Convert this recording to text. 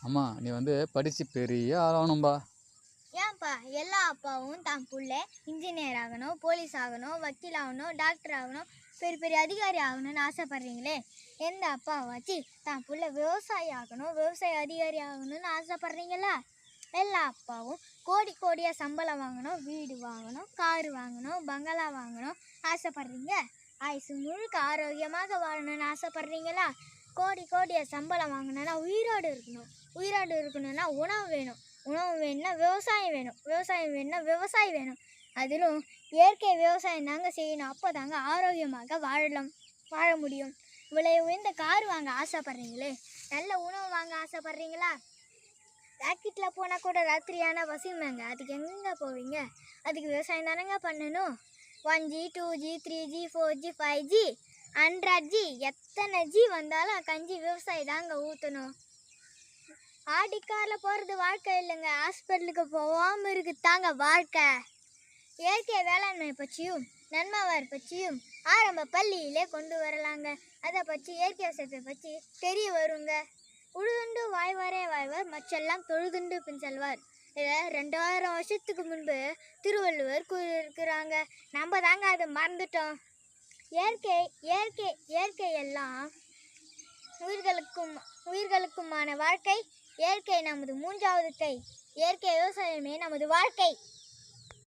அம்மா நீ படித்து பெரிய ஆளாகணும்பா. ஏன்பா எல்லா அப்பாவும் தான் புள்ள இன்ஜினியர் ஆகணும், போலீஸ் ஆகணும், வக்கீல் ஆகணும், டாக்டர் ஆகணும், பெரிய பெரிய அதிகாரி ஆகணும்னு ஆசைப்படுறீங்களே? எந்த அப்பாவாச்சு தான் புள்ள விவசாயி ஆகணும், விவசாய அதிகாரி ஆகணும்னு ஆசைப்படுறீங்களா? எல்லா அப்பாவும் கோடி கோடியாக சம்பளம் வாங்கணும், வீடு வாங்கணும், காரு வாங்கணும், பங்களா வாங்கணும் ஆசைப்படுறீங்க. ஆயுசு முழுக்க ஆரோக்கியமாக வாழணும்னு ஆசைப்படுறீங்களா? கோடி கோடியாக சம்பளம் வாங்கணும்னா உயிரோடு இருக்கணும், உயிரோடு இருக்கணும்னா உணவு வேணும், உணவு வேணும்னா விவசாயம் வேணும், விவசாயம் வேணும்னா விவசாயி வேணும். அதிலும் இயற்கை விவசாயம் தாங்க செய்யணும். அப்போ தாங்க ஆரோக்கியமாக வாழ முடியும். விலை உயர்ந்த கார் வாங்க ஆசைப்படுறீங்களே, நல்ல உணவு வாங்க ஆசைப்படுறீங்களா? ராக்கெட்டில் போனால் கூட ராத்திரியான பசியுமேங்க, அதுக்கு எங்கெங்க போவீங்க? அதுக்கு விவசாயம் தானேங்க பண்ணணும். 1G 2G 3G 4G 5G 100G எத்தனை ஜி வந்தாலும் கஞ்சி விவசாயி தாங்க ஊற்றணும். ஆடிக்காரில் போகிறது வாழ்க்கை இல்லைங்க, ஹாஸ்பிட்டலுக்கு போகாமல் இருக்குது தாங்க வாழ்க்கை. இயற்கை வேளாண்மை பற்றியும் நன்மவர் பற்றியும் ஆரம்ப பள்ளியிலே கொண்டு வரலாங்க. அதை பற்றி இயற்கை விவசாயத்தை பற்றி தெரிய வருங்க. உழுதுண்டு வாய்வாரே வாய்வார் மற்றெல்லாம் தொழுதுண்டு பின் செல்வார். இதை 2000 வருஷத்துக்கு முன்பு திருவள்ளுவர் கூறியிருக்கிறாங்க. நம்ம தாங்க அதை மறந்துட்டோம். இயற்கை எல்லாம் உயிர்களுக்குமான வாழ்க்கை. இயற்கை நமது மூன்றாவது கை. இயற்கை விவசாயமே நமது வாழ்க்கை.